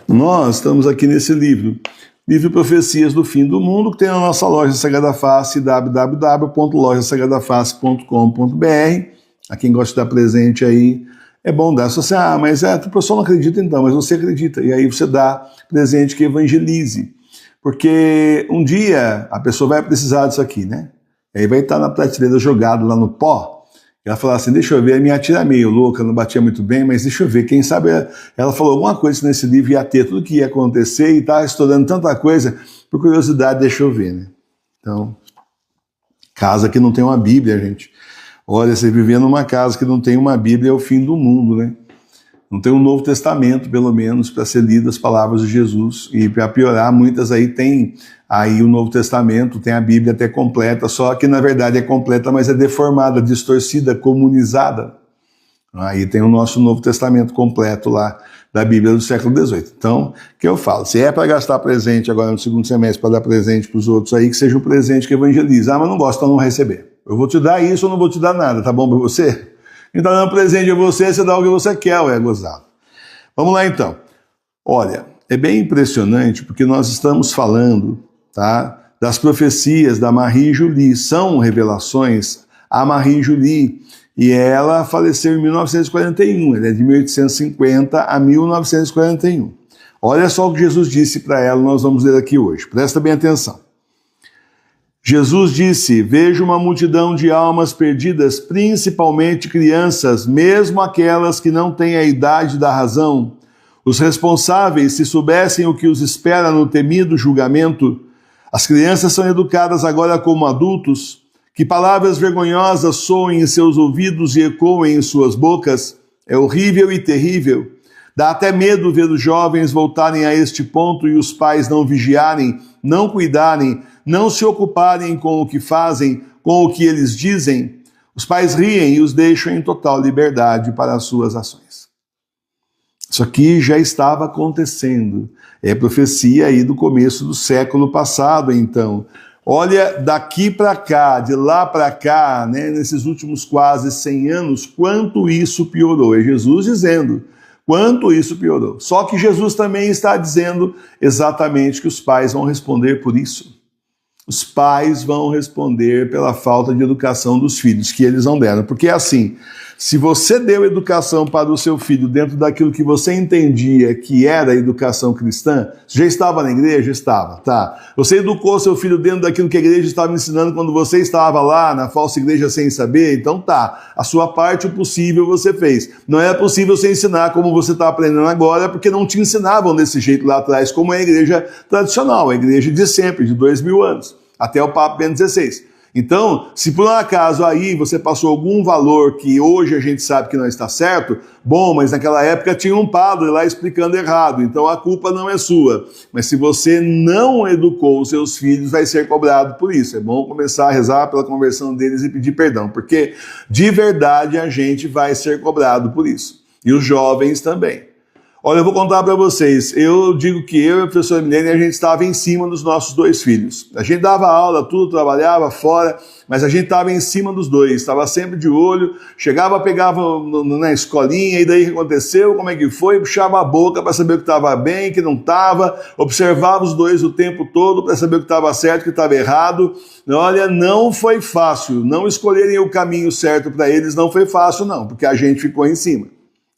Nós estamos aqui nesse livro Profecias do Fim do Mundo, que tem na nossa loja Sagrada Face, www.lojasagradaface.com.br. A quem gosta de dar presente aí, é bom dar. Se você, mas o pessoal não acredita então, mas você acredita. E aí você dá presente que evangelize. Porque um dia a pessoa vai precisar disso aqui, né? Aí vai estar na prateleira jogado lá no pó. Ela falou assim, deixa eu ver, a minha tia é meio louca, não batia muito bem, mas deixa eu ver, quem sabe ela falou alguma coisa nesse livro, ia ter tudo que ia acontecer e tá estudando tanta coisa, por curiosidade, deixa eu ver, né? Então, casa que não tem uma Bíblia, gente. Olha, você viver numa casa que não tem uma Bíblia é o fim do mundo, né? Não tem um Novo Testamento, pelo menos, para ser lido as palavras de Jesus. E para piorar, muitas aí tem aí o Novo Testamento, tem a Bíblia até completa, só que na verdade é completa, mas é deformada, distorcida, comunizada. Aí tem o nosso Novo Testamento completo lá, da Bíblia do século XVIII. Então, o que eu falo? Se é para gastar presente agora no segundo semestre, para dar presente para os outros aí, que seja um presente que evangelize. Mas não gosto, então não vai receber. Eu vou te dar isso ou não vou te dar nada, tá bom para você? Então, dando presente a você, você dá o que você quer, ué, gozado. Vamos lá, então. Olha, é bem impressionante, porque nós estamos falando, tá, das profecias da Marie Julie. São revelações a Marie Julie, e ela faleceu em 1941, ela é de 1850 a 1941. Olha só o que Jesus disse para ela, nós vamos ler aqui hoje. Presta bem atenção. Jesus disse, vejo uma multidão de almas perdidas, principalmente crianças, mesmo aquelas que não têm a idade da razão. Os responsáveis, se soubessem o que os espera no temido julgamento, as crianças são educadas agora como adultos, que palavras vergonhosas soem em seus ouvidos e ecoem em suas bocas, é horrível e terrível. Dá até medo ver os jovens voltarem a este ponto e os pais não vigiarem, não cuidarem, não se ocuparem com o que fazem, com o que eles dizem. Os pais riem e os deixam em total liberdade para as suas ações. Isso aqui já estava acontecendo. É profecia aí do começo do século passado, então. Olha, daqui para cá, de lá para cá, né, nesses últimos quase 100 anos, quanto isso piorou. É Jesus dizendo quanto isso piorou. Só que Jesus também está dizendo exatamente que os pais vão responder por isso. Os pais vão responder pela falta de educação dos filhos que eles não deram. Porque é assim, se você deu educação para o seu filho dentro daquilo que você entendia que era a educação cristã, já estava na igreja? Estava, tá. Você educou seu filho dentro daquilo que a igreja estava ensinando quando você estava lá na falsa igreja sem saber? Então tá, a sua parte, o possível, você fez. Não era possível você ensinar como você está aprendendo agora, porque não te ensinavam desse jeito lá atrás, como é a igreja tradicional, a igreja de sempre, de 2000 anos, até o Papa Bento XVI. Então, se por um acaso aí você passou algum valor que hoje a gente sabe que não está certo, bom, mas naquela época tinha um padre lá explicando errado, então a culpa não é sua. Mas se você não educou os seus filhos, vai ser cobrado por isso. É bom começar a rezar pela conversão deles e pedir perdão, porque de verdade a gente vai ser cobrado por isso. E os jovens também. Olha, eu vou contar para vocês, eu digo que eu e a professora Milene, a gente estava em cima dos nossos dois filhos. A gente dava aula, tudo, trabalhava fora, mas a gente estava em cima dos dois, estava sempre de olho, chegava, pegava na escolinha, e daí o que aconteceu, como é que foi, puxava a boca para saber o que estava bem, o que não estava, observava os dois o tempo todo para saber o que estava certo, o que estava errado. Olha, não foi fácil, não escolherem o caminho certo para eles, não foi fácil não, porque a gente ficou em cima.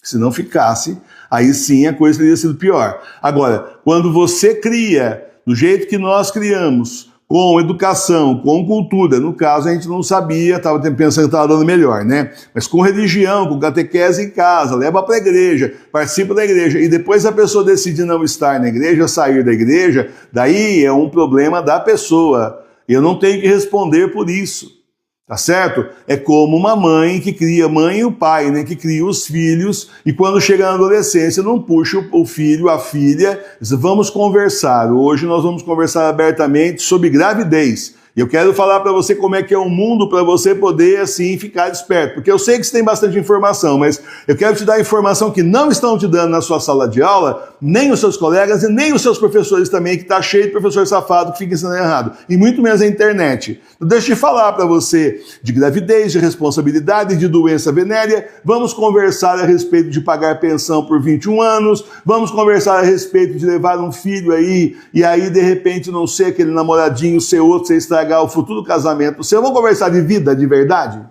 Se não ficasse, aí sim a coisa teria sido pior. Agora, quando você cria do jeito que nós criamos, com educação, com cultura, no caso a gente não sabia, estava pensando que estava dando melhor, né? Mas com religião, com catequese em casa, leva para a igreja, participa da igreja, e depois a pessoa decide não estar na igreja, sair da igreja, daí é um problema da pessoa. Eu não tenho que responder por isso. Tá certo? É como uma mãe que cria, mãe e o pai, né, que cria os filhos e quando chega na adolescência não puxa o filho, a filha, diz, vamos conversar. Hoje nós vamos conversar abertamente sobre gravidez. E eu quero falar para você como é que é o mundo para você poder, assim, ficar desperto. Porque eu sei que você tem bastante informação, mas eu quero te dar a informação que não estão te dando na sua sala de aula, nem os seus colegas e nem os seus professores também, que está cheio de professor safado que fica ensinando errado. E muito menos a internet. Então, deixa eu falar para você de gravidez, de responsabilidade, de doença venérea. Vamos conversar a respeito de pagar pensão por 21 anos. Vamos conversar a respeito de levar um filho aí, e aí, de repente, não ser aquele namoradinho, ser outro, você estragar o futuro casamento seu. Vamos conversar de vida, de verdade?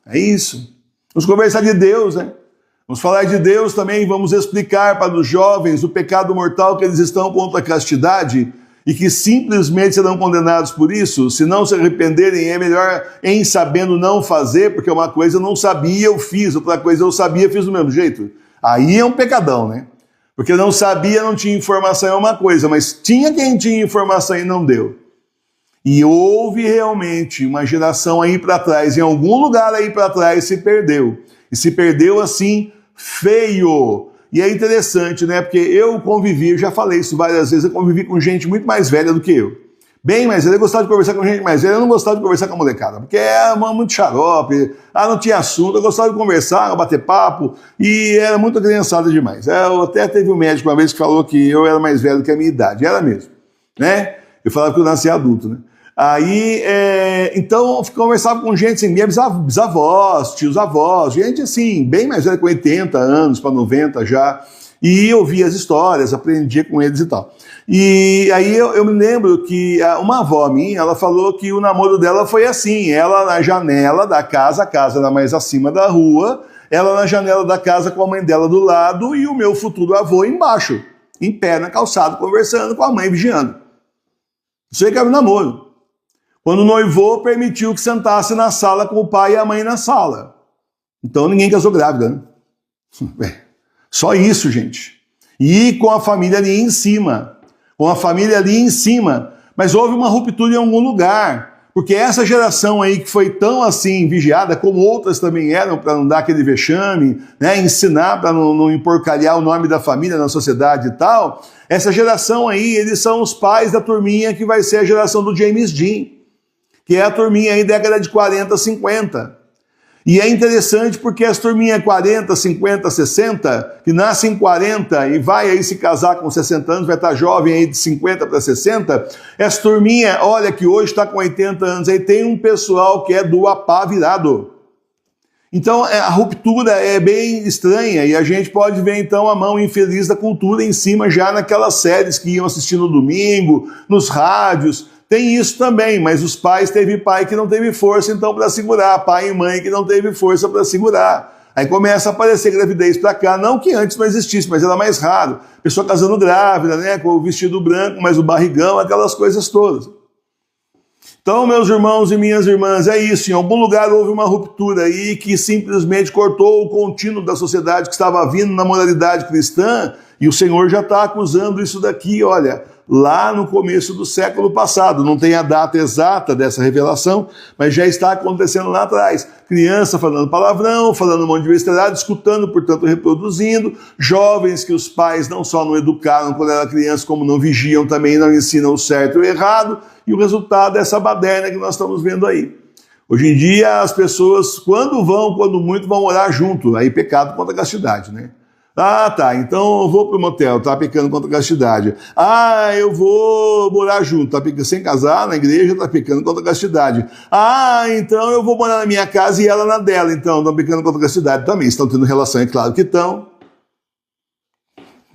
É isso. Vamos conversar de Deus, né? Vamos falar de Deus também, vamos explicar para os jovens o pecado mortal que eles estão contra a castidade e que simplesmente serão condenados por isso. Se não se arrependerem, é melhor em sabendo não fazer, porque uma coisa eu não sabia, eu fiz, outra coisa eu sabia, fiz do mesmo jeito. Aí é um pecadão, né? Porque não sabia, não tinha informação é uma coisa, mas tinha quem tinha informação e não deu. E houve realmente uma geração aí para trás, em algum lugar aí para trás se perdeu. E se perdeu assim, feio. E é interessante, né? Porque eu convivi, eu já falei isso várias vezes, eu convivi com gente muito mais velha do que eu. Bem mais velha, eu gostava de conversar com gente mais velha, eu não gostava de conversar com a molecada, porque é muito xarope, não tinha assunto, eu gostava de conversar, bater papo, e era muito criançada demais. Eu até teve um médico uma vez que falou que eu era mais velho do que a minha idade, era mesmo, né? Eu falava que eu nasci adulto, né? Aí, então, eu conversava com gente assim, minha bisavós, tios avós, gente assim, bem mais velha, com 80 anos para 90 já, e eu ouvia as histórias, aprendia com eles e tal. E aí eu me lembro que uma avó minha, ela falou que o namoro dela foi assim, ela na janela da casa, a casa era mais acima da rua, ela na janela da casa com a mãe dela do lado e o meu futuro avô embaixo, em pé na calçada, conversando com a mãe, vigiando. Isso aí que era o namoro. Quando noivou, permitiu que sentasse na sala com o pai e a mãe na sala. Então ninguém casou grávida, né? Só isso, gente. E com a família ali em cima. Com a família ali em cima. Mas houve uma ruptura em algum lugar. Porque essa geração aí que foi tão assim vigiada, como outras também eram, para não dar aquele vexame, né, ensinar para não emporcalhar o nome da família na sociedade e tal, essa geração aí, eles são os pais da turminha que vai ser a geração do James Dean, que é a turminha aí década de 40, 50. E é interessante porque as turminhas 40, 50, 60, que nascem em 40 e vai aí se casar com 60 anos, vai estar jovem aí de 50 para 60, essa turminha, olha que hoje está com 80 anos, aí tem um pessoal que é do apá virado. Então a ruptura é bem estranha e a gente pode ver então a mão infeliz da cultura em cima já naquelas séries que iam assistir no domingo, nos rádios. Tem isso também, mas os pais, teve pai que não teve força então para segurar, pai e mãe que não teve força para segurar. Aí começa a aparecer gravidez para cá, não que antes não existisse, mas era mais raro. Pessoa casando grávida, né, com o vestido branco, mas o barrigão, aquelas coisas todas. Então, meus irmãos e minhas irmãs, é isso. Em algum lugar houve uma ruptura aí que simplesmente cortou o contínuo da sociedade que estava vindo na moralidade cristã, e o Senhor já está acusando isso daqui, olha, lá no começo do século passado. Não tem a data exata dessa revelação, mas já está acontecendo lá atrás. Criança falando palavrão, falando um monte de besteira, escutando, portanto reproduzindo. Jovens que os pais não só não educaram quando era criança, como não vigiam também, não ensinam o certo e o errado. E o resultado é essa baderna que nós estamos vendo aí. Hoje em dia as pessoas, quando muito, vão orar junto. Aí pecado contra a castidade, né? Ah, tá, então eu vou pro motel, tá pecando contra a castidade. Ah, eu vou morar junto, tá pecando sem casar na igreja, tá pecando contra a castidade. Ah, então eu vou morar na minha casa e ela na dela, então, estão pecando contra a castidade também. Estão tendo relação, é claro que estão.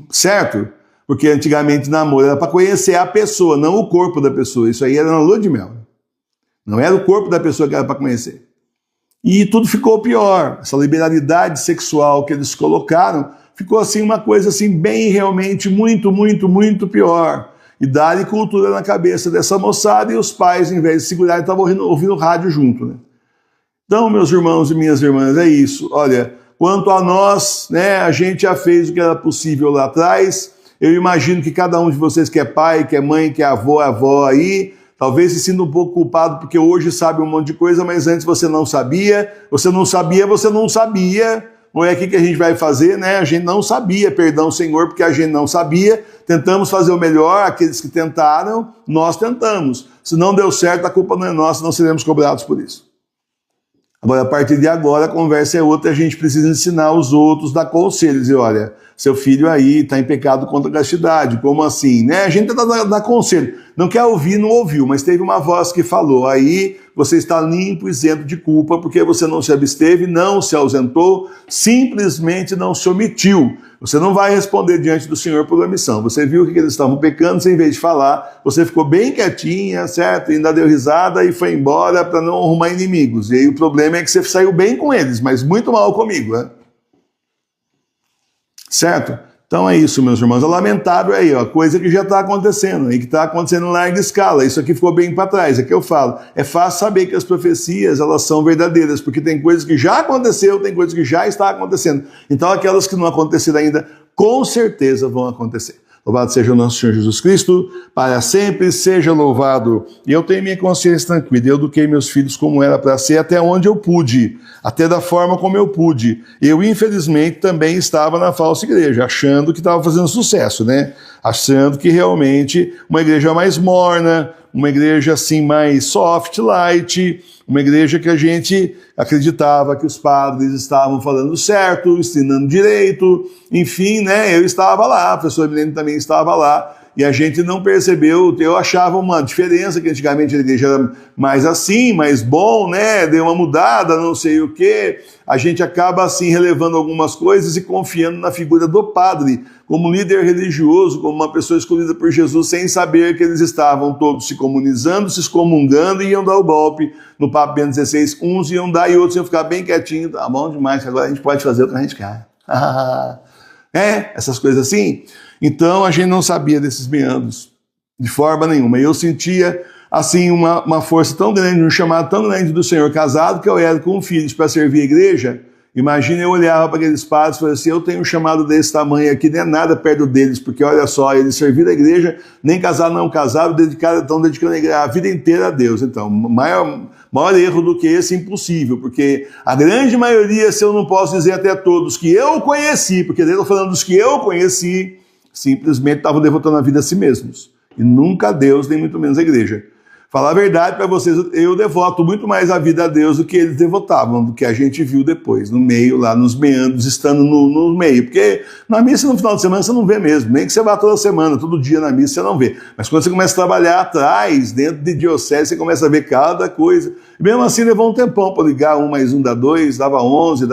Certo? Porque antigamente namoro era para conhecer a pessoa, não o corpo da pessoa. Isso aí era na lua de mel. Não era o corpo da pessoa que era para conhecer. E tudo ficou pior. Essa liberalidade sexual que eles colocaram ficou assim uma coisa assim bem realmente muito, muito, muito pior. E dá-lhe cultura na cabeça dessa moçada e os pais, em vez de segurar, estavam ouvindo rádio junto, né? Então, meus irmãos e minhas irmãs, é isso. Olha, quanto a nós, né, a gente já fez o que era possível lá atrás. Eu imagino que cada um de vocês que é pai, que é mãe, que é avó aí, talvez se sinta um pouco culpado porque hoje sabe um monte de coisa, mas antes você não sabia, você não sabia, Ou é o que a gente vai fazer, né? A gente não sabia, perdão, Senhor, porque a gente não sabia, tentamos fazer o melhor, aqueles que tentaram, nós tentamos. Se não deu certo, a culpa não é nossa, não seremos cobrados por isso. Agora, a partir de agora, a conversa é outra, a gente precisa ensinar os outros, dar conselhos. E olha, seu filho aí está em pecado contra a castidade, como assim? Né? A gente tenta dar conselho. Não quer ouvir, não ouviu, mas teve uma voz que falou. Aí você está limpo, isento de culpa, porque você não se absteve, não se ausentou, simplesmente não se omitiu. Você não vai responder diante do Senhor por omissão. Você viu que eles estavam pecando, você, em vez de falar, você ficou bem quietinha, certo? E ainda deu risada e foi embora para não arrumar inimigos. E aí o problema é que você saiu bem com eles, mas muito mal comigo, né? Certo? Então é isso, meus irmãos. É lamentável aí, ó, coisa que já está acontecendo, e que está acontecendo em larga escala. Isso aqui ficou bem para trás, é que eu falo. É fácil saber que as profecias, elas são verdadeiras, porque tem coisas que já aconteceu, tem coisas que já está acontecendo. Então aquelas que não aconteceram ainda, com certeza vão acontecer. Louvado seja o nosso Senhor Jesus Cristo, para sempre seja louvado. E eu tenho minha consciência tranquila, eu eduquei meus filhos como era para ser, até onde eu pude, até da forma como eu pude. Eu, infelizmente, também estava na falsa igreja, achando que estava fazendo sucesso, né? Achando que realmente uma igreja mais morna, uma igreja assim mais soft, light, uma igreja que a gente acreditava que os padres estavam falando certo, ensinando direito, enfim, né? Eu estava lá, a professora Milene também estava lá, e a gente não percebeu, eu achava uma diferença, que antigamente a igreja era mais assim, mais bom, né? Deu uma mudada, não sei o quê. A gente acaba assim relevando algumas coisas e confiando na figura do padre, como líder religioso, como uma pessoa escolhida por Jesus, sem saber que eles estavam todos se comunizando, se excomungando e iam dar o golpe no Papa Bento XVI. Uns iam dar e outros iam ficar bem quietinhos. Tá bom demais, agora a gente pode fazer o que a gente quer. Essas coisas assim. Então a gente não sabia desses meandros de forma nenhuma. Eu sentia assim uma força tão grande, um chamado tão grande do Senhor, casado que eu era com filhos para servir a igreja. Imagina, eu olhava para aqueles padres e falava assim, eu tenho um chamado desse tamanho aqui, nem é nada perto deles, porque olha só, eles serviram a igreja, nem casaram, não casaram, estão dedicando a vida inteira a Deus. Então, maior erro do que esse, impossível, porque a grande maioria, se eu não posso dizer até todos que eu conheci, porque eu estou falando dos que eu conheci, simplesmente estavam devotando a vida a si mesmos, e nunca a Deus, nem muito menos a igreja. Falar a verdade para vocês, eu devoto muito mais a vida a Deus do que eles devotavam, do que a gente viu depois, no meio, lá nos meandros, estando no meio. Porque na missa no final de semana você não vê mesmo, nem que você vá toda semana, todo dia na missa você não vê. Mas quando você começa a trabalhar atrás, dentro de diocese, você começa a ver cada coisa. E mesmo assim levou um tempão para ligar, 1 mais 1 dá 2, dava 11,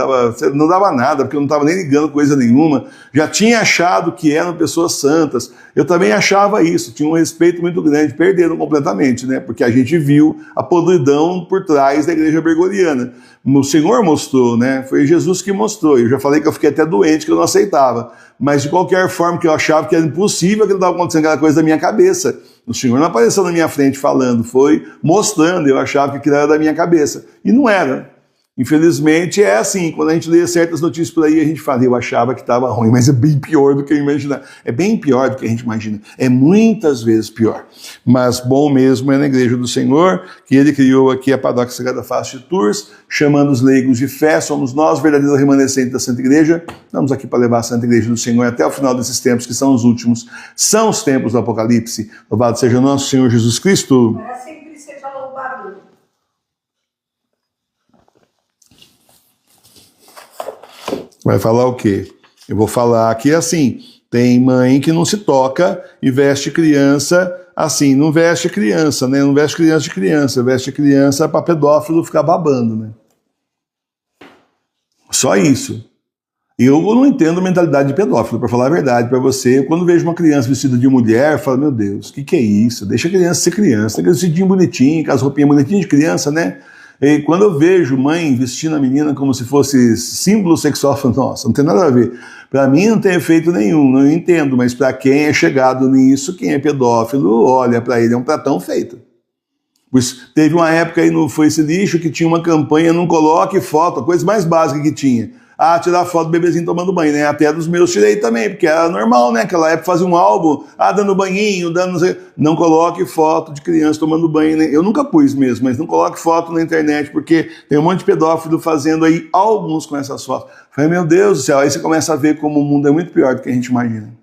não dava nada, porque eu não estava nem ligando coisa nenhuma. Já tinha achado que eram pessoas santas. Eu também achava isso, tinha um respeito muito grande, perderam completamente, né? Porque a gente viu a podridão por trás da igreja bergoliana. O Senhor mostrou, né? Foi Jesus que mostrou. Eu já falei que eu fiquei até doente, que eu não aceitava. Mas de qualquer forma que eu achava que era impossível que não estava acontecendo aquela coisa da minha cabeça. O Senhor não apareceu na minha frente falando, foi mostrando, eu achava que aquilo era da minha cabeça. E não era. Infelizmente é assim, quando a gente lê certas notícias por aí, a gente fala, eu achava que estava ruim, mas é bem pior do que eu imaginava. É bem pior do que a gente imagina. É muitas vezes pior. Mas bom mesmo é na igreja do Senhor, que ele criou aqui a Paróquia Sagrada Face de Tours, chamando os leigos de fé, somos nós, verdadeiros remanescentes da Santa Igreja. Estamos aqui para levar a Santa Igreja do Senhor até o final desses tempos, que são os últimos. São os tempos do Apocalipse. Louvado seja o nosso Senhor Jesus Cristo. Para sempre seja louvado. Vai falar o quê? Eu vou falar que assim, tem mãe que não se toca e veste criança assim, não veste criança, né? Não veste criança de criança, veste criança para pedófilo ficar babando, né? Só isso. Eu não entendo mentalidade de pedófilo, para falar a verdade para você. Eu, quando vejo uma criança vestida de mulher, eu falo, meu Deus, o que é isso? Deixa a criança ser criança, tem aquele vestidinho bonitinho, com as roupinhas bonitinhas de criança, né? E quando eu vejo mãe vestindo a menina como se fosse símbolo sexual, eu falo, nossa, não tem nada a ver. Para mim não tem efeito nenhum, não entendo, mas para quem é chegado nisso, quem é pedófilo, olha para ele, é um pratão feito. Pois teve uma época aí no Foi Esse Lixo que tinha uma campanha, não coloque foto, a coisa mais básica que tinha. Ah, tirar foto do bebezinho tomando banho, né? Até dos meus tirei também, porque era normal, né? Aquela época fazia um álbum, dando banhinho, dando... Não coloque foto de criança tomando banho, né? Eu nunca pus mesmo, mas não coloque foto na internet, porque tem um monte de pedófilo fazendo aí álbuns com essas fotos. Falei, meu Deus do céu, aí você começa a ver como o mundo é muito pior do que a gente imagina.